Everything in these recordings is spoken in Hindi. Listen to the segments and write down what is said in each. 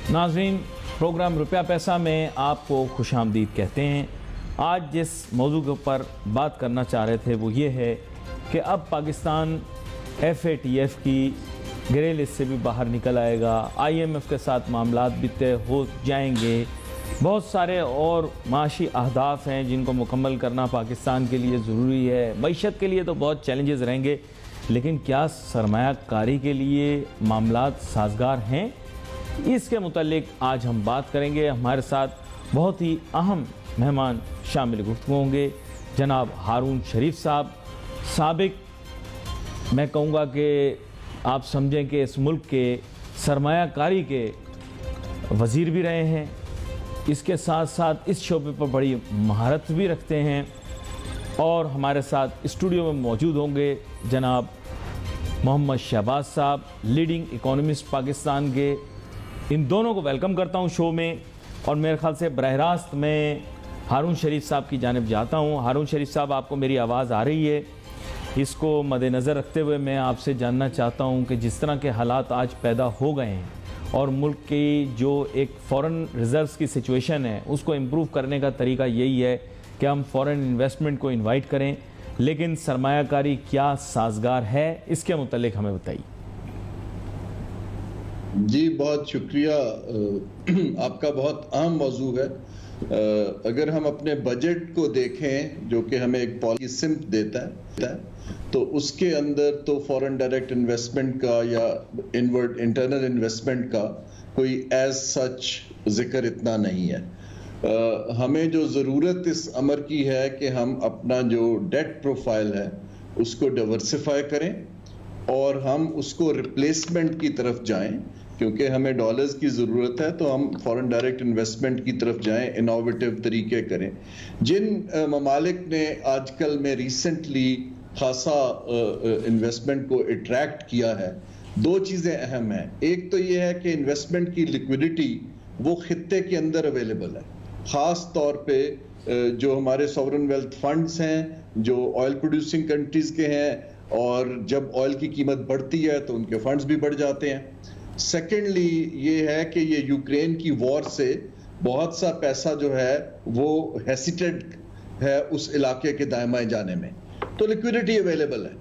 नाज़रीन, प्रोग्राम रुपया पैसा में आपको खुशामदीद कहते हैं। आज जिस मौजू के ऊपर बात करना चाह रहे थे वो ये है कि अब पाकिस्तान FATF की ग्रे लिस्ट से भी बाहर निकल आएगा, IMF के साथ मामलात भी तय हो जाएंगे। बहुत सारे और माशी अहदाफ हैं जिनको मुकम्मल करना पाकिस्तान के लिए ज़रूरी है। मईशत के लिए तो बहुत चैलेंजेस रहेंगे, लेकिन क्या सरमायाकारी के लिए मामलात साजगार हैं? इसके मुतालिक आज हम बात करेंगे। हमारे साथ बहुत ही अहम मेहमान शामिल गुफ्तगू होंगे। जनाब हारून शरीफ साहब, साबिक मैं कहूँगा कि आप समझें कि इस मुल्क के सरमायाकारी के वज़ीर भी रहे हैं, इसके साथ साथ इस शोबे पर बड़ी महारत भी रखते हैं। और हमारे साथ स्टूडियो में मौजूद होंगे जनाब मोहम्मद शहबाज साहब, लीडिंग इकोनॉमिस्ट पाकिस्तान के। इन दोनों को वेलकम करता हूं शो में। और मेरे ख्याल से बरह रास्त मैं हारून शरीफ साहब की जानिब जाता हूं। हारून शरीफ साहब, आपको मेरी आवाज़ आ रही है? इसको मद्देनज़र रखते हुए मैं आपसे जानना चाहता हूं कि जिस तरह के हालात आज पैदा हो गए हैं और मुल्क की जो एक फ़ॉरेन रिज़र्व्स की सिचुएशन है उसको इम्प्रूव करने का तरीका यही है कि हम फ़ॉरेन इन्वेस्टमेंट को इन्वाइट करें, लेकिन सरमायाकारी क्या साजगार है, इसके मुतालिक हमें बताइए। जी बहुत शुक्रिया। आपका बहुत अहम मौजू है। अगर हम अपने बजट को देखें जो कि हमें एक पॉलिसी सिम्प देता है, तो उसके अंदर तो फॉरेन डायरेक्ट इन्वेस्टमेंट का या इनवर्ड इंटरनल इन्वेस्टमेंट का कोई एज सच जिक्र इतना नहीं है। हमें जो ज़रूरत इस अमर की है कि हम अपना जो डेट प्रोफाइल है उसको डाइवर्सिफाई करें और हम उसको रिप्लेसमेंट की तरफ जाएं, क्योंकि हमें डॉलर्स की ज़रूरत है, तो हम फॉरेन डायरेक्ट इन्वेस्टमेंट की तरफ जाएं, इनोवेटिव तरीके करें। जिन ममालिक ने आजकल में रिसेंटली खासा इन्वेस्टमेंट को अट्रैक्ट किया है, दो चीज़ें अहम हैं। एक तो ये है कि इन्वेस्टमेंट की लिक्विडिटी वो खित्ते के अंदर अवेलेबल है, ख़ास तौर पे जो हमारे सॉवरन वेल्थ फंड्स हैं जो ऑयल प्रोड्यूसिंग कंट्रीज़ के हैं, और जब ऑयल की कीमत बढ़ती है तो उनके फंड्स भी बढ़ जाते हैं। सेकेंडली ये है कि ये यूक्रेन की वॉर से बहुत सा पैसा जो है वो हेसिटेड है उस इलाके के दायमाएं जाने में, तो लिक्विडिटी अवेलेबल है।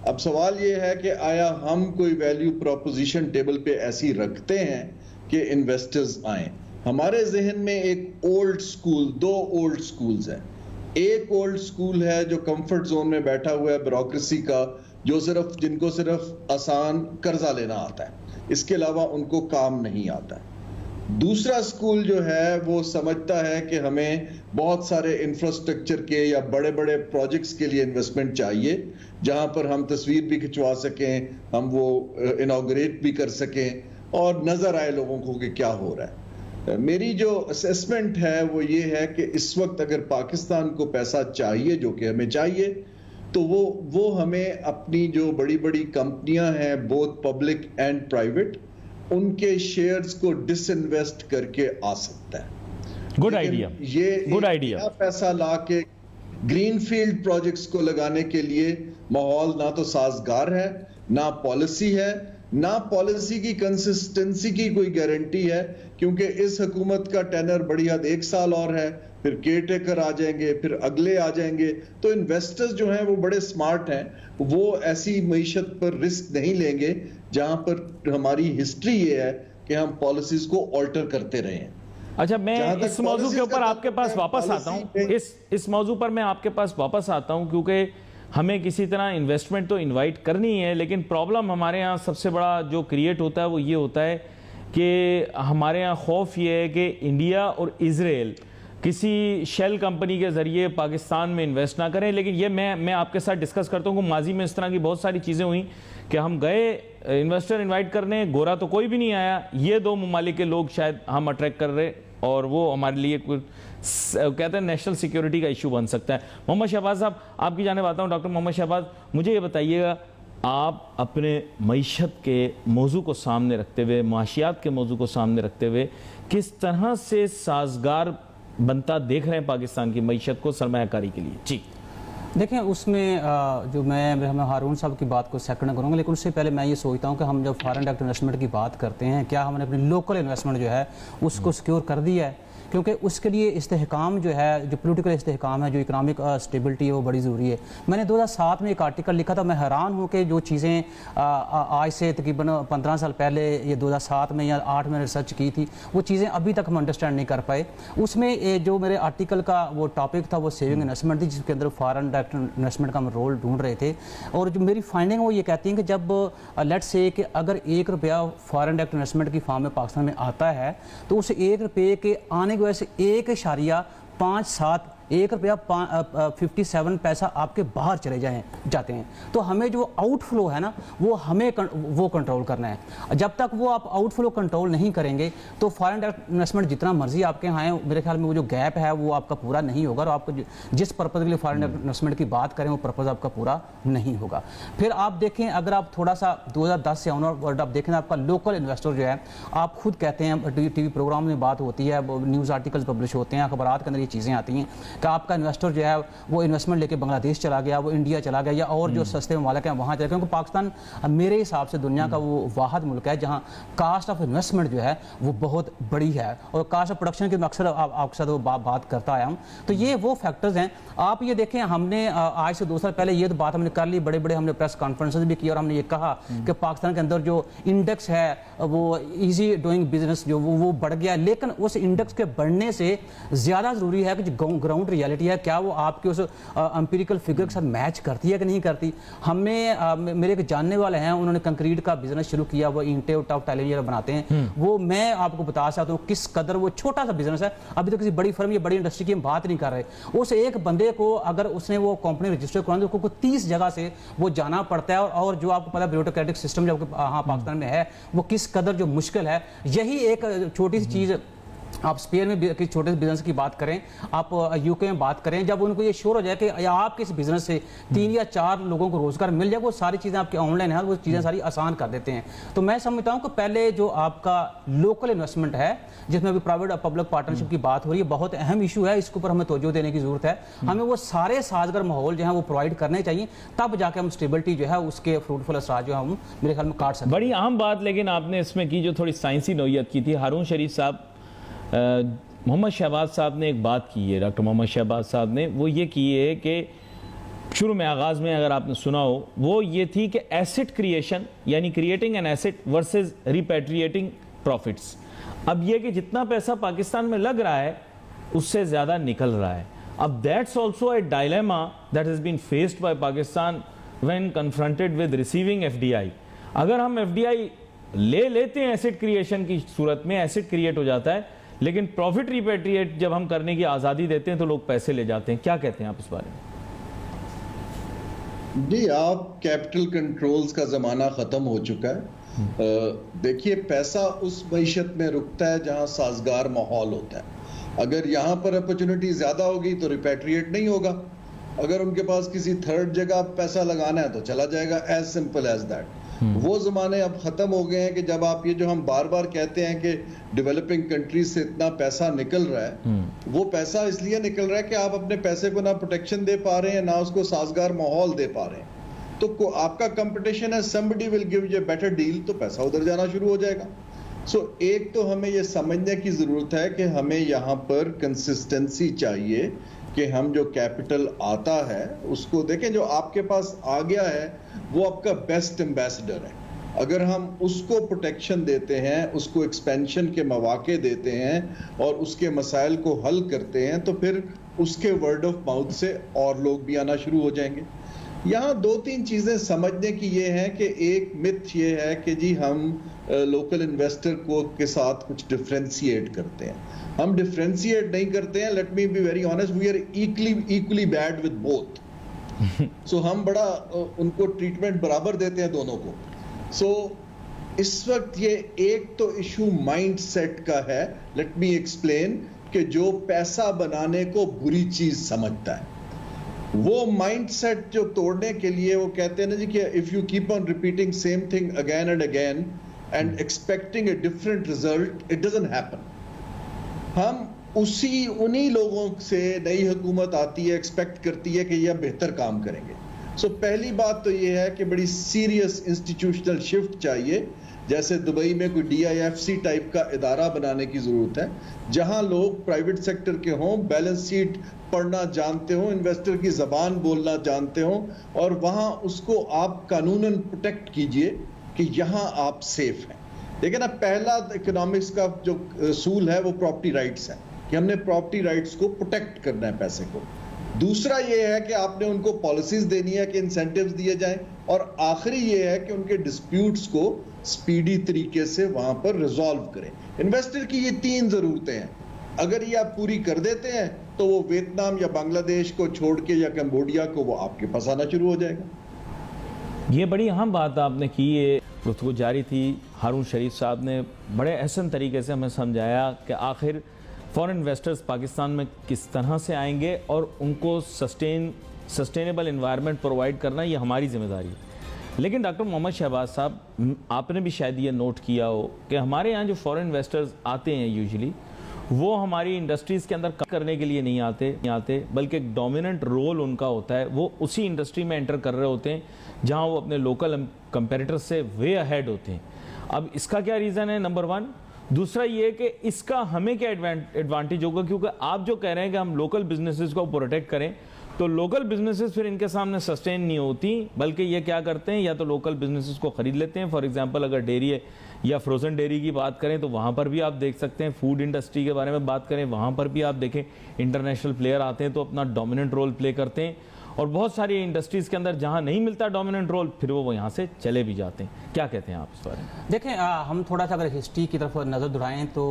अब सवाल ये है कि आया हम कोई वैल्यू प्रोपोजिशन टेबल पे ऐसी रखते हैं कि इन्वेस्टर्स आए। हमारे जहन में एक ओल्ड स्कूल, दो ओल्ड स्कूल्स हैं। एक ओल्ड स्कूल है जो कंफर्ट जोन में बैठा हुआ है ब्यूरोक्रेसी का, जो जिनको सिर्फ आसान कर्जा लेना आता है, इसके अलावा उनको काम नहीं आता है। दूसरा स्कूल जो है वो समझता है कि हमें बहुत सारे इंफ्रास्ट्रक्चर के या बड़े बड़े प्रोजेक्ट्स के लिए इन्वेस्टमेंट चाहिए, जहां पर हम तस्वीर भी खिंचवा सकें, हम वो इनॉग्रेट भी कर सकें और नजर आए लोगों को कि क्या हो रहा है। मेरी जो असेसमेंट है वो ये है कि इस वक्त अगर पाकिस्तान को पैसा चाहिए, जो कि हमें चाहिए, तो वो हमें अपनी जो बड़ी बड़ी कंपनियां हैं बोथ पब्लिक एंड प्राइवेट, उनके शेयर्स को डिसइन्वेस्ट करके आ सकता है। Good idea. ये गुड आइडिया। पैसा ला के ग्रीनफील्ड प्रोजेक्ट्स को लगाने के लिए माहौल ना तो साजगार है, ना पॉलिसी है, ना पॉलिसी की कंसिस्टेंसी की कोई गारंटी है, क्योंकि इस हुकूमत का टेनर बड़ी हद 1 साल और है, फिर केयर टेकर आ जाएंगे, फिर अगले आ जाएंगे। तो इन्वेस्टर्स जो हैं वो बड़े स्मार्ट हैं, वो ऐसी मईशत पर रिस्क नहीं लेंगे जहां पर हमारी हिस्ट्री ये है कि हम पॉलिसीज को ऑल्टर करते रहे हैं। अच्छा, मैं इस मौजू के ऊपर आपके पास वापस आता हूं। इस मौजू पर मैं आपके पास वापस आता हूं, क्योंकि हमें किसी तरह इन्वेस्टमेंट तो इनवाइट करनी है, लेकिन प्रॉब्लम हमारे यहाँ सबसे बड़ा जो क्रिएट होता है वो ये होता है कि हमारे यहाँ खौफ ये है कि इंडिया और इजराइल किसी शेल कंपनी के ज़रिए पाकिस्तान में इन्वेस्ट ना करें। लेकिन ये मैं आपके साथ डिस्कस करता हूँ कि माजी में इस तरह की बहुत सारी चीज़ें हुई कि हम गए इन्वेस्टर इनवाइट करने, गोरा तो कोई भी नहीं आया। ये दो ममालिक के लोग शायद हम अट्रैक्ट कर रहे और वो हमारे लिए कुछ कहते हैं नेशनल सिक्योरिटी का इशू बन सकता है। मोहम्मद शहबाज साहब, आपकी जाने आता हूँ। डॉक्टर मोहम्मद शहबाज, मुझे ये बताइएगा, आप अपने मईशत के मौजू को सामने रखते हुए, माशियात के मौजू को सामने रखते हुए, किस तरह से साजगार बनता देख रहे हैं पाकिस्तान की मईशत को सरमायाकारी के लिए? जी देखें उसमें जो मैं हारून साहब की बात को सेकंड करूंगा, लेकिन उससे पहले मैं ये सोचता हूं कि हम जब फॉरेन डायरेक्ट इन्वेस्टमेंट की बात करते हैं, क्या हमने अपनी लोकल इन्वेस्टमेंट जो है उसको सिक्योर कर दिया है? क्योंकि उसके लिए इस्तेहकाम जो है, जो पॉलिटिकल इस्तेहकाम है, जो इकनॉमिक स्टेबिलिटी है, वो बड़ी ज़रूरी है। मैंने 2007 में एक आर्टिकल लिखा था, मैं हैरान हूँ कि जो चीज़ें आज से तकरीबन 15 साल पहले ये 2007 में या 8 में रिसर्च की थी, वो चीज़ें अभी तक हम अंडरस्टैंड नहीं कर पाए। उसमें जो मेरे आर्टिकल का वो टॉपिक था वो सेविंग इन्वेस्टमेंट थी, जिसके अंदर फॉरेन डायरेक्ट इन्वेस्टमेंट का हम रोल ढूंढ रहे थे। और जो मेरी फाइंडिंग वो ये कहती है कि जब लेट्स से कि अगर ₹1 फॉरेन डायरेक्ट इन्वेस्टमेंट की फॉर्म में पाकिस्तान में आता है, तो उस ₹1 के आने की वजह से 1.57 ₹1.57 पैसा आपके बाहर चले जाते हैं। तो हमें जो आउटफ्लो है ना, वो हमें वो कंट्रोल करना है। जब तक वो आप आउटफ्लो कंट्रोल नहीं करेंगे तो फॉरेन डायरेक्ट इन्वेस्टमेंट जितना मर्जी आपके यहाँ है, मेरे ख्याल में वो जो गैप है वो आपका पूरा नहीं होगा, और आपको जिस पर्पज़ के लिए फॉरेन डायरेक्ट इन्वेस्टमेंट की बात करें वो पर्पज़ आपका पूरा नहीं होगा। फिर आप देखें, अगर आप थोड़ा सा 2010 से ऑनवर्ड आप देखें, आपका लोकल इन्वेस्टर जो है, आप खुद कहते हैं, टीवी प्रोग्राम में बात होती है, न्यूज़ आर्टिकल्स पब्लिश होते हैं, अखबारात के अंदर ये चीज़ें आती हैं कि आपका इन्वेस्टर जो है वो इन्वेस्टमेंट लेके बांग्लादेश चला गया, वो इंडिया चला गया, या और जो सस्ते ममालिक हैं वहाँ चला गया। क्योंकि पाकिस्तान मेरे हिसाब से दुनिया का वो वाहिद मुल्क है जहाँ कास्ट ऑफ इन्वेस्टमेंट जो है वो बहुत बड़ी है, और कास्ट ऑफ प्रोडक्शन की मैं अक्सर आपके साथ वो बात करता आया हूँ। तो ये वो फैक्टर्स हैं। आप ये देखें, हमने आज से 2 साल पहले ये तो बात हमने कर ली, बड़े बड़े हमने प्रेस कॉन्फ्रेंसेस भी की, और हमने ये कहा कि पाकिस्तान के अंदर जो इंडेक्स है वो ईजी डूइंग बिजनेस जो वो बढ़ गया, लेकिन उस इंडेक्स के बढ़ने से ज़्यादा ज़रूरी है कि जो ग्राउंड रियलिटी है, क्या वो आपके उस एम्पिरिकल फिगर के साथ मैच करती है कि नहीं करती। हमने मेरे एक जानने वाले हैं, उन्होंने कंक्रीट का बिजनेस शुरू किया, वो ईंटें और टॉप टाइलें बनाते हैं। वो मैं आपको बता सकता हूँ किस कदर वो छोटा सा बिजनेस है, अभी तो किसी बड़ी फर्म या बड़ी इंडस्ट्री की हम बात नहीं कर रहे। उस एक बंदे को अगर उसने वो कंपनी रजिस्टर करानी, तो उसको 30 जगह से वो जाना पड़ता है, और जो आपको पता है ब्यूरोक्रेटिक सिस्टम जो हाँ पाकिस्तान में है वो किस कदर जो मुश्किल है। यही एक छोटी सी चीज़, आप स्पेन में किसी छोटे बिजनेस की बात करें, आप यूके में बात करें, जब उनको ये श्योर हो जाए कि आपके इस बिजनेस से 3 या 4 लोगों को रोजगार मिल जाए, वो सारी चीज़ें आपके ऑनलाइन है, वो चीज़ें सारी आसान कर देते हैं। तो मैं समझता हूँ कि पहले जो आपका लोकल इन्वेस्टमेंट है, जिसमें अभी प्राइवेट पब्लिक पार्टनरशिप की बात हो रही है, बहुत अहम इशू है, इसके ऊपर हमें तवज्जो देने की जरूरत है। हमें वो सारे साजगार माहौल जो है वो प्रोवाइड करने चाहिए, तब जाके हम स्टेबिलिटी जो है उसके फ्रूटफुल असरात जो हम मेरे ख्याल में काट सकते हैं। बड़ी अहम बात लेकिन आपने इसमें की जो थोड़ी साइंसी नौयत की थी। हारून शरीफ साहब, मोहम्मद शहबाज साहब ने एक बात की है, डॉक्टर मोहम्मद शहबाज साहब ने, वो ये की है कि शुरू में आगाज़ में अगर आपने सुना हो, वो ये थी कि एसेट क्रिएशन यानी creating an asset versus repatriating profits. अब ये कि जितना पैसा पाकिस्तान में लग रहा है उससे ज़्यादा निकल रहा है। अब that's also a dilemma that has been faced by Pakistan when confronted with receiving FDI। अगर हम FDI ले लेते हैं एसेट क्रिएशन की सूरत में, एसेट क्रिएट हो जाता है, लेकिन प्रॉफिट रिपेट्रिएट जब हम करने की आज़ादी देते हैं तो लोग पैसे ले जाते हैं। क्या कहते हैं आप इस बारे में? जी, आप कैपिटल कंट्रोल्स का ज़माना ख़त्म हो चुका है। देखिए, पैसा उस मईशत में रुकता है जहां साजगार माहौल होता है। अगर यहां पर अपॉर्चुनिटी ज़्यादा होगी तो रिपेट्रिएट नहीं होगा, अगर उनके पास किसी थर्ड जगह पैसा लगाना है तो चला जाएगा, एज सिंपल एज दैट। वो ज़माने अब ख़त्म हो गए हैं कि जब आप ये जो हम बार बार कहते हैं कि डेवलपिंग कंट्रीज से इतना पैसा निकल रहा है, वो पैसा इसलिए निकल रहा है कि आप अपने पैसे को ना प्रोटेक्शन दे पा रहे हैं, ना उसको साजगार माहौल दे पा रहे हैं। तो आपका कंपटीशन है, somebody will give you a better deal, तो पैसा उधर जाना शुरू हो जाएगा। एक तो हमें ये समझने की ज़रूरत है कि हमें यहाँ पर कंसिस्टेंसी चाहिए कि हम जो कैपिटल आता है उसको देखें, जो आपके पास आ गया है वो आपका बेस्ट एम्बेसडर है। अगर हम उसको प्रोटेक्शन देते हैं, उसको एक्सपेंशन के मौके देते हैं और उसके मसाइल को हल करते हैं, तो फिर उसके वर्ड ऑफ माउथ से और लोग भी आना शुरू हो जाएंगे। यहाँ 2-3 चीज़ें समझने की ये हैं कि एक मिथ ये है कि जी हम लोकल इन्वेस्टर को के साथ कुछ डिफ्रेंशिएट करते हैं। हम डिफ्रेंशिएट नहीं करते हैं। Let me be very honest, we are equally bad with both. हम बड़ा उनको ट्रीटमेंट बराबर देते हैं दोनों को। इस वक्त ये एक तो इशू माइंड सेट का है। लेट मी एक्सप्लेन कि जो पैसा बनाने को बुरी चीज समझता है, वो माइंडसेट जो तोड़ने के लिए वो कहते हैं ना जी कि if you keep on repeating same thing again and again and expecting a different result, it doesn't happen. हम उन्हीं लोगों से नई हुकूमत आती है, एक्सपेक्ट करती है कि यह बेहतर काम करेंगे। सो पहली बात तो यह है कि बड़ी सीरियस इंस्टीट्यूशनल शिफ्ट चाहिए, जैसे दुबई में कोई DIFC टाइप का इदारा बनाने की जरूरत है, जहां लोग प्राइवेट सेक्टर के हों, बैलेंस शीट पढ़ना जानते हो, इन्वेस्टर की जबान बोलना जानते हो, और वहां उसको आप कानूनन प्रोटेक्ट कीजिए कि यहां आप सेफ हैं। देखिए ना, पहला इकोनॉमिक्स का जो असूल है वो प्रॉपर्टी राइट्स है, कि हमने प्रॉपर्टी राइट्स को प्रोटेक्ट करना है पैसे को। दूसरा ये है कि आपने उनको पॉलिसीज देनी है कि इंसेंटिव्स दिए जाएं, और आखिरी ये है कि उनके डिस्प्यूट्स को स्पीडी तरीके से वहां पर रिजॉल्व करें। इन्वेस्टर की ये 3 जरूरतें हैं, अगर ये आप पूरी कर देते हैं तो वो वियतनाम या बांग्लादेश को छोड़ के या कंबोडिया को वो आपके पास आना शुरू हो जाएगा। ये बड़ी अहम बात आपने की, ये गुफ्तगू जारी थी। हारून शरीफ साहब ने बड़े अहसन तरीके से हमें समझाया कि आखिर फॉरेन इन्वेस्टर्स पाकिस्तान में किस तरह से आएंगे और उनको सस्टेनेबल एनवायरनमेंट प्रोवाइड करना ये हमारी जिम्मेदारी है। लेकिन डॉक्टर मोहम्मद शहबाज साहब, आपने भी शायद ये नोट किया हो कि हमारे यहाँ जो फॉरेन इन्वेस्टर्स आते हैं यूजुअली वो हमारी इंडस्ट्रीज़ के अंदर काम करने के लिए नहीं आते, बल्कि एक डोमिनेंट रोल उनका होता है। वो उसी इंडस्ट्री में एंटर कर रहे होते हैं जहाँ वो अपने लोकल कंपेटिटर से वे अहेड होते हैं। अब इसका क्या रीज़न है, नंबर 1। दूसरा ये कि इसका हमें क्या एडवांटेज होगा, क्योंकि आप जो कह रहे हैं कि हम लोकल बिजनेसेस को प्रोटेक्ट करें, तो लोकल बिजनेसेस फिर इनके सामने सस्टेन नहीं होती, बल्कि ये क्या करते हैं, या तो लोकल बिजनेसेस को खरीद लेते हैं। फॉर एग्जांपल अगर डेयरी है या फ्रोज़न डेयरी की बात करें तो वहाँ पर भी आप देख सकते हैं, फूड इंडस्ट्री के बारे में बात करें वहाँ पर भी आप देखें इंटरनेशनल प्लेयर आते हैं तो अपना डोमिनेंट रोल प्ले करते हैं, और बहुत सारी इंडस्ट्रीज़ के अंदर जहाँ नहीं मिलता डोमिनेंट रोल फिर वो यहाँ से चले भी जाते हैं। क्या कहते हैं आप इस बारे में? देखें, हम थोड़ा सा अगर हिस्ट्री की तरफ नज़र दौड़ाएं तो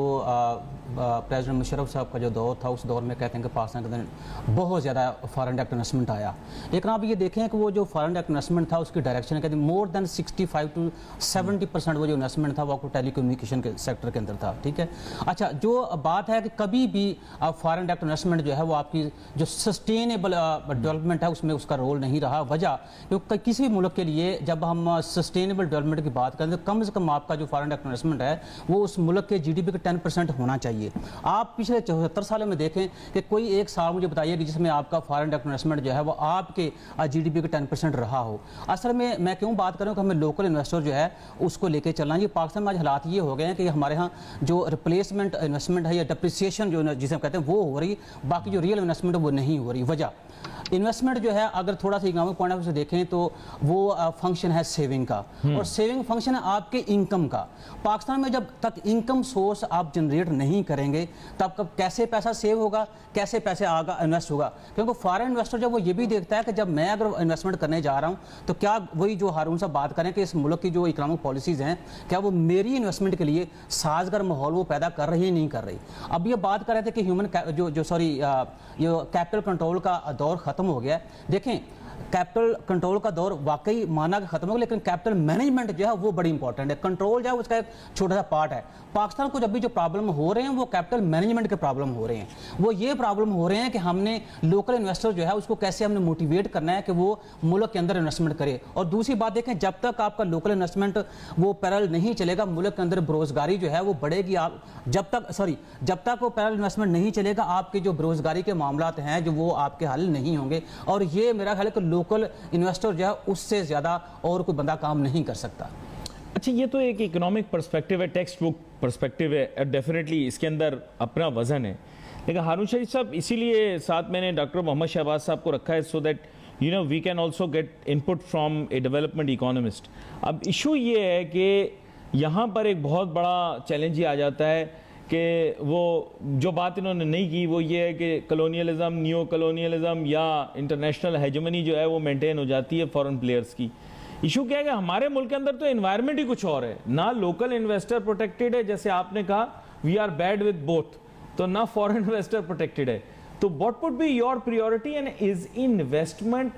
प्रेसिडेंट मुशर्रफ साहब का जो दौर था उस दौर में कहते हैं कि पाकिस्तान के अंदर बहुत ज़्यादा फॉरेन डायरेक्ट इन्वेस्टमेंट आया। लेकिन आप ये देखें कि वो जो फॉरेन डायरेक्ट इन्वेस्टमेंट था उसकी डायरेक्शन कहते हैं मोर देन 65 to 70% वो जो इन्वेस्टमेंट था वो आपको टेलीकम्युनिकेशन के सेक्टर के अंदर था। ठीक है, अच्छा, जो बात है कि कभी भी फॉरेन डायरेक्ट इन्वेस्टमेंट जो है वो आपकी जो सस्टेनेबल डेवलपमेंट है उसमें उसका रोल नहीं रहा। वजह क्योंकि किसी भी मुल्क के लिए जब हम सस्टेनेबल डेवलपमेंट की बात करें तो कम से कम आपका जो फॉरेन डायरेक्ट इन्वेस्टमेंट है वो उस मुल्क के GDP के 10% होना चाहिए। आप पिछले 74 सालों में देखें कि कोई एक साल मुझे बताइए कि जिसमें आपका फॉरेन डायरेक्ट इन्वेस्टमेंट जो है वो आपके GDP के 10% रहा हो। असल में मैं क्यों बात कर रहा हूँ कि हमें लोकल इन्वेस्टर जो है उसको लेके चलना। ये पाकिस्तान में आज हालात ये हो गए हैं कि हमारे यहाँ जो रिप्लेसमेंट इन्वेस्टमेंट है या डिप्रिसिएशन जो जिसे हम कहते हैं वो हो रही, बाकी जो रियल इन्वेस्टमेंट है वो नहीं हो रही। वजह इन्वेस्टमेंट जो है अगर थोड़ा सा इकोनॉमिक पॉइंट ऑफ व्यू से देखें तो वो फंक्शन है सेविंग का, और सेविंग फंक्शन है आपके इनकम का। पाकिस्तान में जब तक इनकम सोर्स आप जनरेट नहीं करेंगे तब कब कैसे पैसा सेव होगा, कैसे पैसे आगा इन्वेस्ट होगा। क्योंकि फॉरेन इन्वेस्टर जब वो ये भी देखता है कि जब मैं अगर इन्वेस्टमेंट करने जा रहा हूँ तो क्या वही जो हारून साहब बात करें कि इस मुल्क की जो इकोनॉमिक पॉलिसीज़ हैं क्या वो मेरी इन्वेस्टमेंट के लिए साजगार माहौल वो पैदा कर रही है नहीं कर रही। अब ये बात कर रहे थे कि ह्यूमन जो कैपिटल कंट्रोल का दौर ख़त्म हो गया है। देखें, कैपिटल कंट्रोल का दौर वाकई माना कि खत्म हो गया, लेकिन कैपिटल मैनेजमेंट जो है वो बड़ी इंपॉर्टेंट है। कंट्रोल जो है उसका एक छोटा सा पार्ट है। पाकिस्तान को जब भी जो प्रॉब्लम हो रहे हैं वो कैपिटल मैनेजमेंट के प्रॉब्लम हो रहे हैं। वो ये प्रॉब्लम हो रहे हैं कि हमने लोकल इन्वेस्टर जो है उसको कैसे हमने मोटिवेट करना है कि वो मुल्क के अंदर इन्वेस्टमेंट करे। और दूसरी बात देखें, जब तक आपका लोकल इन्वेस्टमेंट वो पैरल नहीं चलेगा मुल्क के अंदर बेरोजगारी जो है वो बढ़ेगी। आप जब तक वो पैरल इन्वेस्टमेंट नहीं चलेगा आपके जो बेरोजगारी के मामला हैं जो वो आपके हल नहीं होंगे। और ये मेरा ख्याल है कि लोकल इन्वेस्टर जो है उससे ज़्यादा और कोई बंदा काम नहीं कर सकता। अच्छा, ये तो एक इकोनॉमिक पर्सपेक्टिव है, टेक्स्ट बुक पर्सपेक्टिव है, डेफिनेटली इसके अंदर अपना वजन है। लेकिन हारून शरीफ साहब, इसीलिए साथ मैंने डॉक्टर मोहम्मद शहबाज साहब को रखा है so that you know we can also get input from a development economist. अब इशू ये है कि यहाँ पर एक बहुत बड़ा चैलेंज ही आ जाता है कि वो जो बात इन्होंने नहीं की वो ये है कि कलोनियलिज्म, न्यू कलोनियलिज्म या इंटरनेशनल हेजेमनी जो है वो मेंटेन हो जाती है फॉरेन प्लेयर्स की। इशू क्या है कि हमारे मुल्क के अंदर तो एनवायरनमेंट ही कुछ और है, ना लोकल इन्वेस्टर प्रोटेक्टेड है, जैसे आपने कहा we are bad with both, तो ना फॉरेन इन्वेस्टर प्रोटेक्टेड है। तो what would be your priority and is investment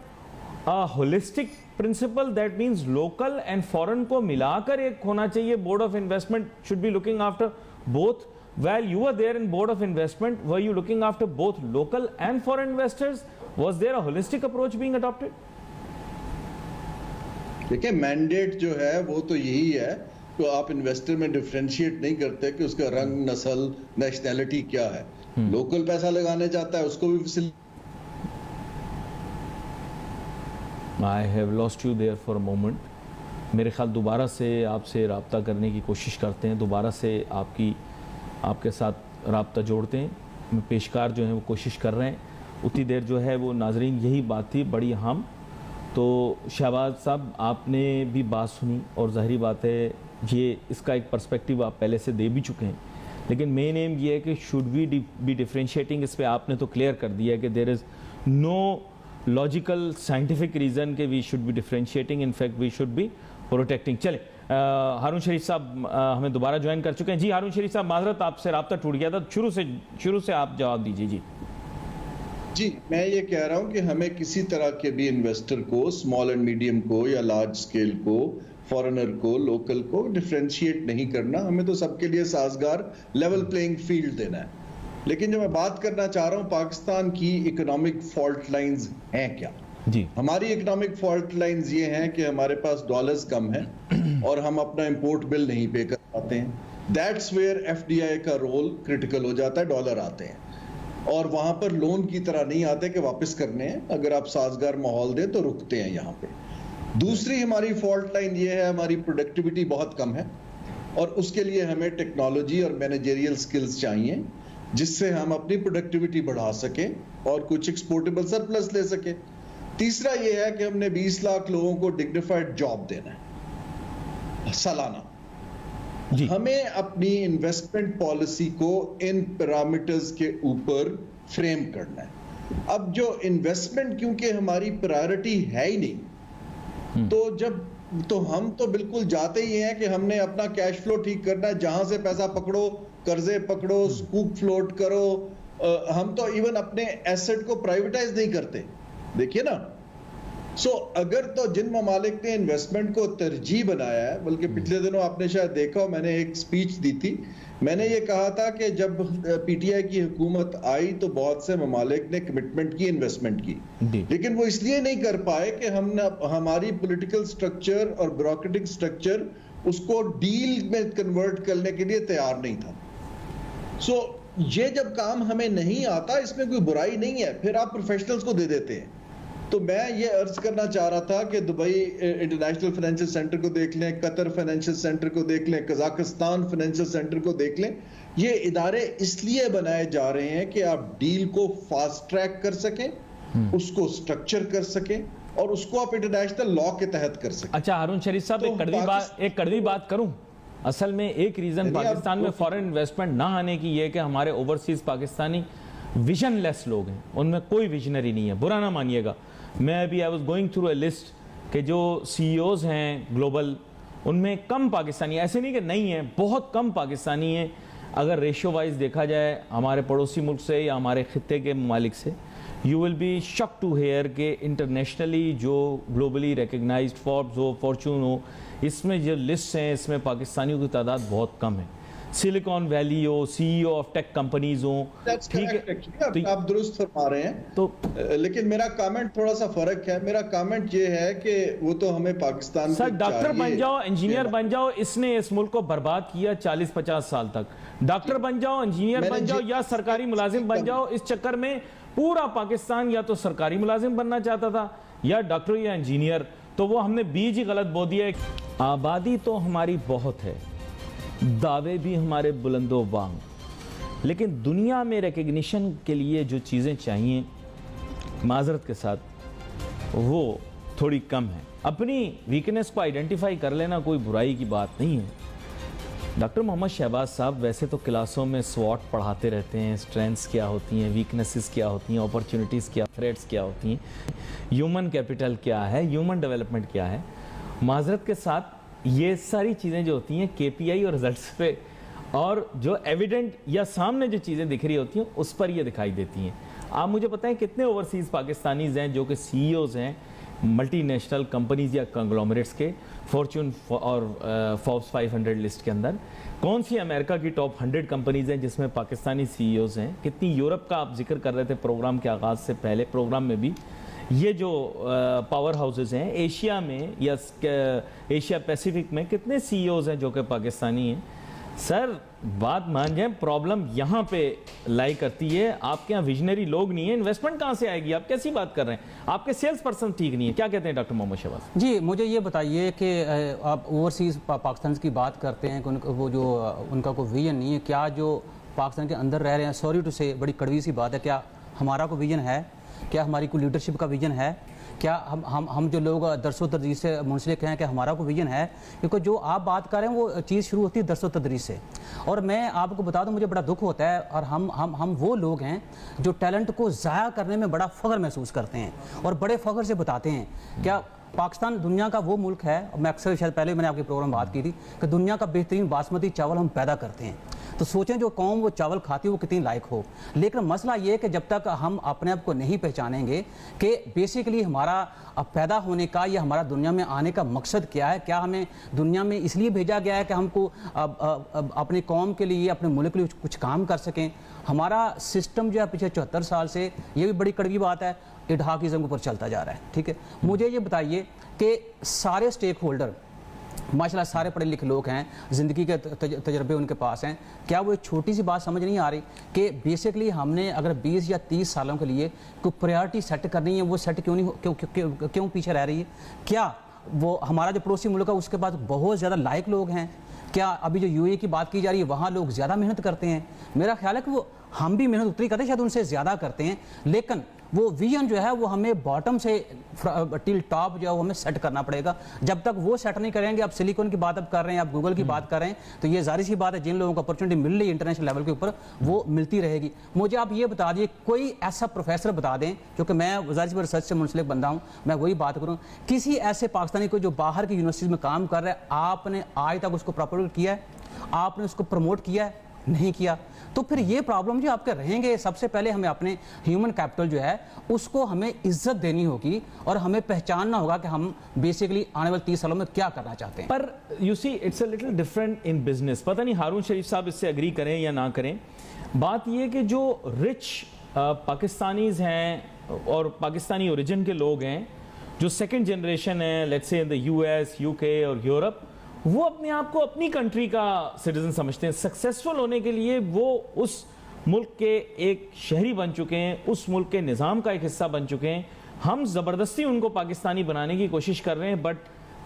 a holistic principle that means local and foreign को मिलाकर एक होना चाहिए? Board of investment should be looking after both. While you were there in board of investment, were you looking after both local and foreign investors? Was there a holistic approach being adopted? देखिए, मैंडेट जो है वो तो यही है तो आप इन्वेस्टर में डिफरेंशिएट नहीं करते कि उसका रंग, नस्ल, नेशनैलिटी क्या है। लोकल पैसा लगाने जाता है उसको भी facility. I have lost you there for a moment. मेरे ख्याल दोबारा से आपसे रब्ता करने की कोशिश करते हैं, दोबारा से आपके साथ रब्ता जोड़ते हैं। पेशकार जो हैं वो कोशिश कर रहे हैं। उतनी देर जो है वो नाजरीन यही बात थी बड़ी अहम। तो शहबाज साहब आपने भी बात सुनी और ज़ाहिरी बात है ये इसका एक पर्सपेक्टिव आप पहले से दे भी चुके हैं, लेकिन मेन एम ये है कि शुड वी बी डिफरेंशिएटिंग। इस पे आपने तो क्लियर कर दिया कि there is no logical scientific reason के we should be differentiating, in fact we should be protecting. चले हारून शरीफ साहब हमें दोबारा ज्वाइन कर चुके हैं। जी हारून शरीफ साहब, माजरत आपसे रब्ता टूट गया था, शुरू से आप जवाब दीजिए। जी मैं ये कह रहा हूं कि हमें किसी तरह के भी इन्वेस्टर को, स्मॉल एंड मीडियम को या लार्ज स्केल को, फॉरेनर को, लोकल को डिफरेंशिएट नहीं करना। हमें तो सबके लिए साजगार लेवल प्लेइंग फील्ड देना है। लेकिन जो मैं बात करना चाह रहा हूं, पाकिस्तान की इकोनॉमिक फॉल्ट लाइंस हैं क्या? जी, हमारी इकोनॉमिक फॉल्ट लाइंस ये हैं कि हमारे पास डॉलर्स कम हैं और हम अपना इंपोर्ट बिल नहीं पे कर पाते हैं। दैट्स वेयर एफडीआई का रोल क्रिटिकल हो जाता है। डॉलर आते हैं और वहां पर लोन की तरह नहीं आते कि वापस करने हैं, अगर आप साजगार माहौल दें तो रुकते हैं यहाँ पे। दूसरी हमारी फॉल्ट लाइन ये है, हमारी प्रोडक्टिविटी बहुत कम है और उसके लिए हमें टेक्नोलॉजी और मैनेजरियल स्किल्स चाहिए जिससे हम अपनी प्रोडक्टिविटी बढ़ा सकें और कुछ एक्सपोर्टेबल सरप्लस ले सकें। तीसरा ये है कि हमने 20 लाख लोगों को डिग्निफाइड जॉब देना है सालाना। जी, हमें अपनी इन्वेस्टमेंट पॉलिसी को इन पैरामीटर्स के ऊपर फ्रेम करना है। अब जो इन्वेस्टमेंट क्योंकि हमारी प्रायोरिटी है ही नहीं, तो हम तो बिल्कुल जाते ही हैं कि हमने अपना कैश फ्लो ठीक करना है, जहां से पैसा पकड़ो, कर्जे पकड़ो, स्कूप फ्लोट करो। हम तो इवन अपने एसेट को प्राइवेटाइज नहीं करते, देखिए ना। अगर तो जिन ममालिक ने इन्वेस्टमेंट को तरजीह बनाया है, बल्कि पिछले दिनों आपने शायद देखा हो, मैंने एक स्पीच दी थी, मैंने ये कहा था कि जब पीटीआई की हुकूमत आई तो बहुत से ममालिक ने कमिटमेंट की, इन्वेस्टमेंट की, लेकिन वो इसलिए नहीं कर पाए कि हमारी पॉलिटिकल स्ट्रक्चर और ब्यूरोक्रेटिक स्ट्रक्चर उसको डील में कन्वर्ट करने के लिए तैयार नहीं था। ये जब काम हमें नहीं आता, इसमें कोई बुराई नहीं है, फिर आप प्रोफेशनल्स को दे देते हैं। तो मैं ये अर्ज करना चाह रहा था कि दुबई इंटरनेशनल फाइनेंशियल सेंटर को देख लें, कतर फाइनेंशियल सेंटर को देख लें, कजाकिस्तान फाइनेंशियल सेंटर को देख लें। ये इदारे इसलिए बनाए जा रहे हैं कि आप डील को फास्ट ट्रैक कर सकें, उसको स्ट्रक्चर कर सकें और उसको आप इंटरनेशनल लॉ के तहत कर सकें। अच्छा हारून शरीफ साहब, एक कड़वी बात करूं। असल में एक रीजन पाकिस्तान में फॉरेन इन्वेस्टमेंट ना आने की ये कि हमारे ओवरसीज पाकिस्तानी विजनलेस लोग हैं, उनमें कोई विजनरी नहीं है। बुरा ना मानिएगा, मैं अभी I was going through a list कि जो सीईओज हैं ग्लोबल, उनमें कम पाकिस्तानी, ऐसे नहीं कि नहीं है, बहुत कम पाकिस्तानी हैं। अगर रेशियो वाइज देखा जाए हमारे पड़ोसी मुल्क से या हमारे खित्ते के ममालिक से, you will be shock to hear के इंटरनेशनली जो ग्लोबली रिकग्नाइज्ड फोर्ब्स हो, फॉर्चून हो, इसमें जो लिस्ट हैं इसमें पाकिस्तानियों की तादाद बहुत कम है। सिलिकॉन वैली हो, सीईओ ऑफ टेक कंपनीज हो, ठीक है, आप दुरुस्त फरमा रहे हैं। तो लेकिन मेरा कमेंट थोड़ा सा फर्क है। मेरा कमेंट ये है कि वो तो हमें पाकिस्तान सर डॉक्टर बन जाओ, इंजीनियर बन जाओ, इसने इस मुल्क को बर्बाद किया 40-50 साल तक। डॉक्टर बन जाओ, इंजीनियर बन जाओ या सरकारी मुलाजिम बन जाओ, इस चक्कर में पूरा पाकिस्तान या तो सरकारी मुलाजिम बनना चाहता था या डॉक्टर या इंजीनियर, तो वो हमने बीज ही गलत बो दिया। आबादी तो हमारी बहुत है, दावे भी हमारे बुलंदो बांग, लेकिन दुनिया में रिकग्निशन के लिए जो चीज़ें चाहिए माजरत के साथ वो थोड़ी कम है। अपनी वीकनेस को आइडेंटिफाई कर लेना कोई बुराई की बात नहीं है। डॉक्टर मोहम्मद शहबाज साहब वैसे तो क्लासों में स्वॉट पढ़ाते रहते हैं, स्ट्रेंथ्स क्या होती हैं, वीकनेसेस क्या होती हैं, अपॉर्चुनिटीज़ क्या, थ्रेट्स क्या होती हैं, ह्यूमन कैपिटल क्या है, ह्यूमन डेवलपमेंट क्या है। माजरत के साथ ये सारी चीज़ें जो होती हैं केपीआई और रिजल्ट्स पे और जो एविडेंट या सामने जो चीज़ें दिख रही होती हैं उस पर ये दिखाई देती हैं। आप मुझे बताएं कितने ओवरसीज़ पाकिस्तानीज़ हैं जो कि सीईओज़ हैं मल्टीनेशनल कंपनीज या कंग्लोमरेट्स के, फॉर्चून और फोर्ब्स 500 लिस्ट के अंदर? कौन सी अमेरिका की टॉप 100 कंपनीज हैं जिसमें पाकिस्तानी सीईओज़ हैं? कितनी यूरोप का आप जिक्र कर रहे थे प्रोग्राम के आगाज़ से पहले, प्रोग्राम में भी ये जो पावर हाउसेज हैं एशिया में या एशिया पैसिफिक में कितने सीईओज़ हैं जो कि पाकिस्तानी हैं? सर बात मान जाए, प्रॉब्लम यहाँ पे लाई करती है, आपके यहाँ विजनरी लोग नहीं है, इन्वेस्टमेंट कहाँ से आएगी? आप कैसी बात कर रहे हैं? आपके सेल्स पर्सन ठीक नहीं है, क्या कहते हैं डॉक्टर मोहम्मद शहबाज जी? मुझे ये बताइए कि आप ओवरसीज़ पाकिस्तान की बात करते हैं कि वो जो उनका कोई विजन नहीं है, क्या जो पाकिस्तान के अंदर रह रहे हैं, सॉरी टू से बड़ी कड़वी सी बात है, क्या हमारा कोई विजन है? क्या हमारी कोई लीडरशिप का विजन है? क्या हम जो लोग दरसो तदरीस से मुंसलिक हैं, क्या हमारा कोई विजन है? क्योंकि जो आप बात कर रहे हैं वो चीज़ शुरू होती है दरसो तदरीस से। और मैं आपको बता दूं, मुझे बड़ा दुख होता है, और हम वो लोग हैं जो टैलेंट को ज़ाया करने में बड़ा फ़ख्र महसूस करते हैं और बड़े फ़ख्र से बताते हैं। क्या पाकिस्तान दुनिया का वो मुल्क है, मैं अक्सर शायद पहले मैंने आपके प्रोग्राम में बात की थी, कि दुनिया का बेहतरीन बासमती चावल हम पैदा करते हैं। तो सोचें जो कौम वो चावल खाती है वो कितनी लायक हो। लेकिन मसला ये है कि जब तक हम अपने आप को नहीं पहचानेंगे कि बेसिकली हमारा पैदा होने का या हमारा दुनिया में आने का मकसद क्या है, क्या हमें दुनिया में इसलिए भेजा गया है कि हमको अपनी कौम के लिए, अपने मुल्क के लिए कुछ काम कर सकें। हमारा सिस्टम जो है पिछले 74 साल से, ये भी बड़ी कड़वी बात है, इडहाकिज़्म के ऊपर चलता जा रहा है। ठीक है, मुझे ये बताइए कि सारे स्टेक होल्डर माशाल्लाह सारे पढ़े लिखे लोग हैं, ज़िंदगी के तजर्बे उनके पास हैं, क्या वो एक छोटी सी बात समझ नहीं आ रही कि बेसिकली हमने अगर 20 या 30 सालों के लिए कोई प्रायोरिटी सेट करनी है, वो सेट क्यों पीछे रह रही है? क्या वो हमारा जो पड़ोसी मुल्क है उसके पास बहुत ज़्यादा लायक लोग हैं? क्या अभी जो यूएई की बात की जा रही है वहाँ लोग ज़्यादा मेहनत करते हैं? मेरा ख्याल है कि वो हम भी मेहनत उतनी करते हैं, शायद उनसे ज़्यादा करते हैं, लेकिन वो विजन जो है वो हमें बॉटम से टिल टॉप जो है वो हमें सेट करना पड़ेगा। जब तक वो सेट नहीं करेंगे, आप सिलिकॉन की बात अब कर रहे हैं, आप गूगल की बात कर रहे हैं, तो ये जाहिर सी बात है जिन लोगों को अपॉर्चुनिटी मिल रही है इंटरनेशनल लेवल के ऊपर वो मिलती रहेगी। मुझे आप ये बता दिए, कोई ऐसा प्रोफेसर बता दें, क्योंकि मैं जाहिर सी रिसर्च से मुंसलिक बंदा हूँ, मैं वही बात करूँ, किसी ऐसे पाकिस्तानी को जो बाहर की यूनिवर्सिटीज़ में काम कर रहा है, आपने आज तक उसको प्रोपोगेट किया है? आपने उसको प्रमोट किया है? नहीं किया। तो फिर ये प्रॉब्लम जो आपके रहेंगे, सबसे पहले हमें अपने ह्यूमन कैपिटल जो है उसको हमें इज्जत देनी होगी और हमें पहचानना होगा कि हम बेसिकली आने वाले 30 सालों में क्या करना चाहते हैं। पर you see it's a little different in business. पता नहीं हारून शरीफ साहब इससे एग्री करें या ना करें। बात यह कि जो रिच पाकिस्तानीज हैं और पाकिस्तानी ओरिजिन के लोग हैं, जो सेकेंड जनरेशन है, let's say in the US, UK और यूरोप, वो अपने आप को अपनी कंट्री का सिटीजन समझते हैं। सक्सेसफुल होने के लिए वो उस मुल्क के एक शहरी बन चुके हैं, उस मुल्क के निज़ाम का एक हिस्सा बन चुके हैं। हम ज़बरदस्ती उनको पाकिस्तानी बनाने की कोशिश कर रहे हैं, but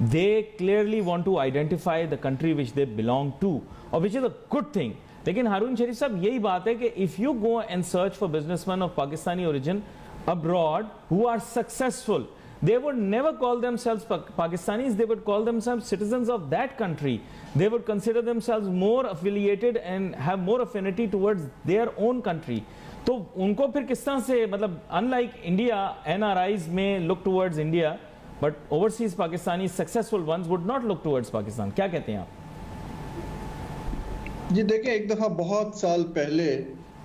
they clearly want to identify the country which they belong to, और which is a good thing. लेकिन हारून शरीफ साहब, यही बात है कि if you go and search for businessman of Pakistani origin abroad who are successful, they would never call themselves Pakistanis, they would call themselves citizens of that country. They would consider themselves more affiliated and have more affinity towards their own country. तो उनको फिर किस तरह से, मतलब unlike India, NRIs may look towards India, but overseas Pakistani successful ones would not look towards Pakistan. क्या कहते हैं आप? जी देखें, एक दफ़ा बहुत साल पहले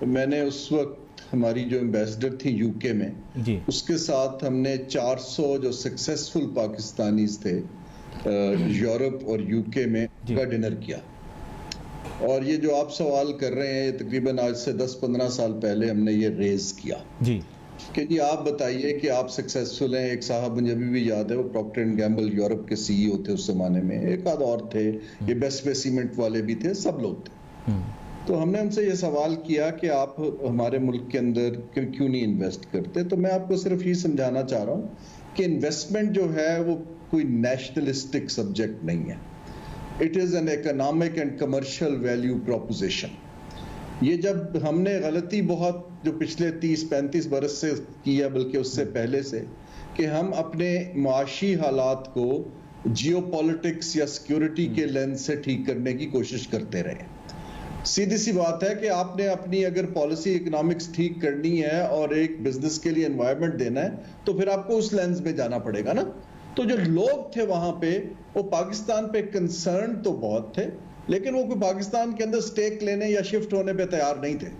मैंने उस वक्त हमारी जो एम्बेसडर थी यूके में जी, उसके साथ हमने 400 जो सक्सेसफुल पाकिस्तानीज थे यूरोप और यूके में का डिनर किया। और ये जो आप सवाल कर रहे हैं, तकरीबन आज से 10-15 साल पहले हमने ये रेज किया जी कि जी आप बताइए कि आप सक्सेसफुल हैं। एक साहब मुझे अभी भी याद है, वो प्रॉक्टर एंड गैम्बल यूरोप के सीईओ थे उस जमाने में, एक आध और थे, ये बेस्ट वे सीमेंट वाले भी थे, सब लोग थे। तो हमने उनसे ये सवाल किया कि आप हमारे मुल्क के अंदर क्यों नहीं इन्वेस्ट करते। तो मैं आपको सिर्फ ये समझाना चाह रहा हूँ कि इन्वेस्टमेंट जो है वो कोई नेशनलिस्टिक सब्जेक्ट नहीं है, it is an economic and commercial value proposition. ये जब हमने गलती बहुत जो पिछले 30-35 बरस से की है, बल्कि उससे पहले से, कि हम अपने माशी हालात को जियोपॉलिटिक्स या सिक्योरिटी के लेंस से ठीक करने की कोशिश करते रहे। सीधी सी बात है कि आपने अपनी अगर पॉलिसी इकोनॉमिक्स ठीक करनी है और एक बिजनेस के लिए एनवायरनमेंट देना है, तो फिर आपको उस लेंस में जाना पड़ेगा ना। तो जो लोग थे वहां पे, वो पाकिस्तान पे कंसर्न तो बहुत थे, लेकिन वो कोई पाकिस्तान के अंदर स्टेक लेने या शिफ्ट होने पे तैयार नहीं थे।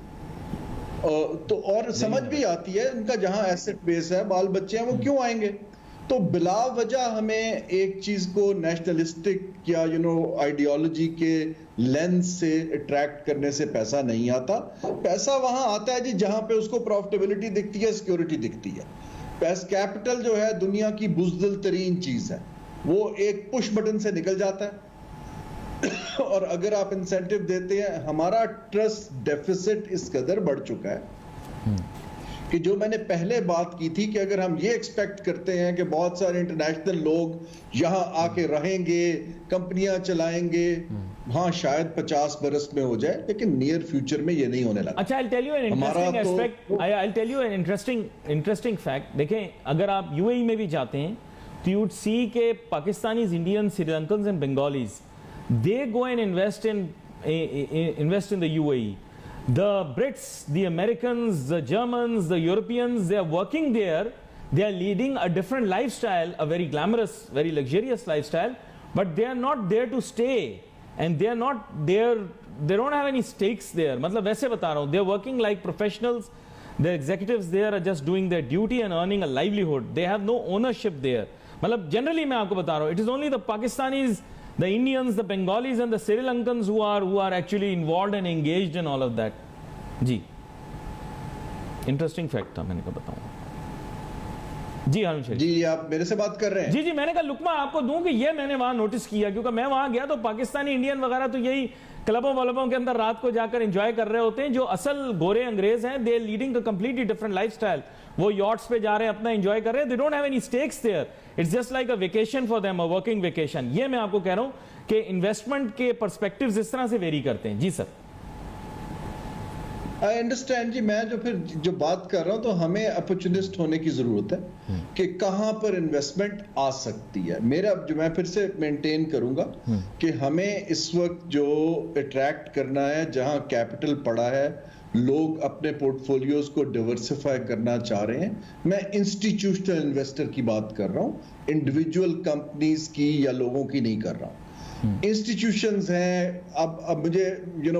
तो और समझ भी आती है, उनका जहां एसेट बेस है, बाल बच्चे हैं, वो क्यों आएंगे। तो बिला वजह हमें एक चीज को नेशनलिस्टिक या आइडियोलॉजी के लेंस से अट्रैक्ट करने से पैसा नहीं आता। पैसा वहां आता है जी जहां पे उसको प्रॉफिटेबिलिटी दिखती है, सिक्योरिटी दिखती है। कैपिटल जो है दुनिया की बुज़दिल तरीन चीज है, वो एक पुश बटन से निकल जाता है। और अगर आप इंसेंटिव देते हैं, हमारा ट्रस्ट डेफिसिट इस कदर बढ़ चुका है कि जो मैंने पहले बात की थी कि अगर हम ये एक्सपेक्ट करते हैं कि बहुत सारे इंटरनेशनल लोग यहां आके रहेंगे, कंपनियां चलाएंगे, हाँ शायद 50 बरस में हो जाए, लेकिन नियर फ्यूचर में ये नहीं होने लगा। अच्छा, I'll tell you an interesting aspect. I'll tell you an interesting fact. देखें, अगर आप यूएई में भी जाते हैं तो you would see के Pakistanis, Indians, Sri Lankans and Bengalis, they go and invest in the UAE. The Brits, the Americans, the Germans, the Europeans, they are working there. They are leading a different lifestyle, a very glamorous, very luxurious lifestyle, but they are not there to stay. And they are not there, they don't have any stakes there. मतलब वैसे बता रहा हूँ, they are working like professionals. The executives there are just doing their duty and earning a livelihood. They have no ownership there. मतलब generally मैं आपको बता रहा हूँ, it is only the Pakistanis, the Indians, the Bengalis and the Sri Lankans who are actually involved and engaged in all of that. Ji, interesting fact था, मैंने कहा बताऊँ। जी हारून शरीफ जी, आप मेरे से बात कर रहे हैं? जी, मैंने कहा लुकमा आपको दूं कि ये मैंने वहां नोटिस किया, क्योंकि मैं वहां गया तो पाकिस्तानी, इंडियन वगैरह तो यही क्लबों वलबों के अंदर रात को जाकर एंजॉय कर रहे होते हैं। जो असल गोरे अंग्रेज हैं, they leading a completely different lifestyle. वो यॉट्स पे जा रहे हैं, अपना एंजॉय कर रहे हैं, they don't have any stakes there, it's just like a vacation for them, a working vacation. ये मैं आपको कह रहा हूं कि इन्वेस्टमेंट के पर्सपेक्टिव्स इस तरह से वेरी करते हैं। जी सर, आई अंडरस्टैंड जी। मैं जो बात कर रहा हूं, तो हमें अपॉर्चुनिस्ट होने की जरूरत है कि कहां पर इन्वेस्टमेंट आ सकती है। मेरा जो मैं फिर से मेंटेन करूंगा कि हमें इस वक्त जो अट्रैक्ट करना है, जहां कैपिटल पड़ा है, लोग अपने पोर्टफोलियोज को डिवर्सिफाई करना चाह रहे हैं। मैं इंस्टीट्यूशनल इन्वेस्टर की बात कर रहा हूं, इंडिविजुअल कंपनीज की या लोगों की नहीं कर रहा हूं। इंस्टीट्यूशंस हैं, अब मुझे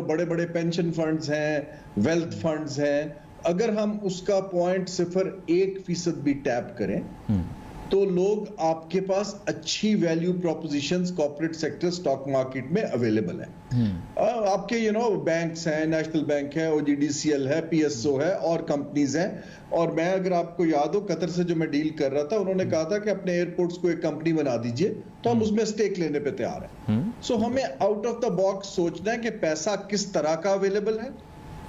बड़े बड़े पेंशन फंड्स हैं, वेल्थ फंड्स हैं। अगर हम उसका 0.01% भी टैप करें तो लोग, आपके पास अच्छी value propositions corporate sector stock market में अवेलेबल है। आपके बैंक्स हैं, नेशनल बैंक है, OGDCL है, PSO है और कंपनीज हैं। और मैं, अगर आपको याद हो, कतर से जो मैं डील कर रहा था, उन्होंने कहा था कि अपने एयरपोर्ट्स को एक कंपनी बना दीजिए, तो हम उसमें स्टेक लेने पे तैयार हैं। सो हमें आउट ऑफ द बॉक्स सोचना है कि पैसा किस तरह का अवेलेबल है,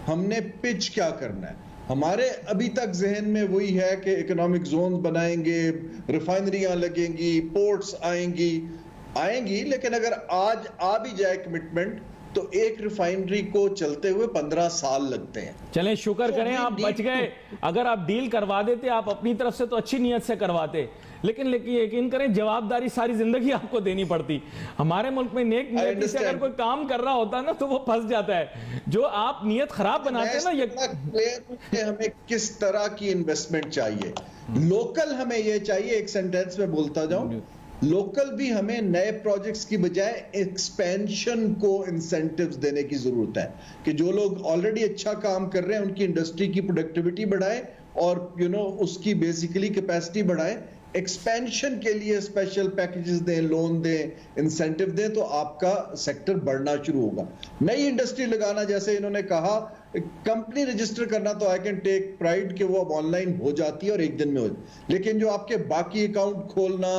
हमने पिच क्या करना है। हमारे अभी तक जहन में वही है कि इकोनॉमिक जोन बनाएंगे, रिफाइनरियां लगेंगी, पोर्ट्स आएंगी, लेकिन अगर आज आ भी जाए कमिटमेंट, तो एक रिफाइनरी को चलते हुए 15 साल लगते हैं। चलें, शुक्र करें आप बच गए। अगर आप डील करवा देते, आप अपनी तरफ से तो अच्छी नीयत से करवाते, लेकिन यकीन करें जवाबदारी सारी जिंदगी आपको देनी पड़ती। हमारे मुल्क में नेक नीयत से अगर कोई काम कर रहा होता ना, तो वो फंस जाता है। जो आप नीयत खराब बनाते हैं ना, ये क्लियर हमें किस तरह की इन्वेस्टमेंट चाहिए। लोकल हमें ये चाहिए, एक सेंटेंस में बोलता जाऊं, लोकल भी हमें नए प्रोजेक्ट्स की बजाय एक्सपेंशन को इंसेंटिव्स देने की जरूरत है कि जो लोग ऑलरेडी अच्छा काम कर रहे हैं, उनकी इंडस्ट्री की प्रोडक्टिविटी बढ़ाए और उसकी बेसिकली कैपेसिटी बढ़ाए। एक्सपेंशन के लिए स्पेशल पैकेजेस दें, लोन दें, इंसेंटिव दें, तो आपका सेक्टर बढ़ना शुरू होगा। नई इंडस्ट्री लगाना, जैसे इन्होंने कहा, कंपनी रजिस्टर करना, तो आई कैन टेक प्राइड कि वो अब ऑनलाइन हो जाती है और एक दिन में हो जाती, लेकिन जो आपके बाकी अकाउंट खोलना,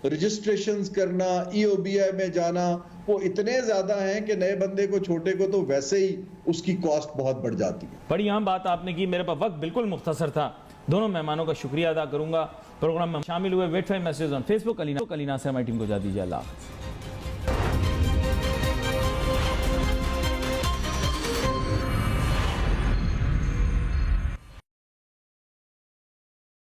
रजिस्ट्रेशंस करना, EOBI में जाना, वो इतने ज्यादा हैं कि नए बंदे को, छोटे को तो वैसे ही उसकी कॉस्ट बहुत बढ़ जाती है। बड़ी अहम बात आपने की। मेरे पास वक्त बिल्कुल मुख्तसर था। दोनों मेहमानों का शुक्रिया अदा करूंगा। प्रोग्राम में शामिल हुए। Wait for message on Facebook. Ali Nasir हमारी टीम को जा दीजिए। अल्लाह हाफ़िज़।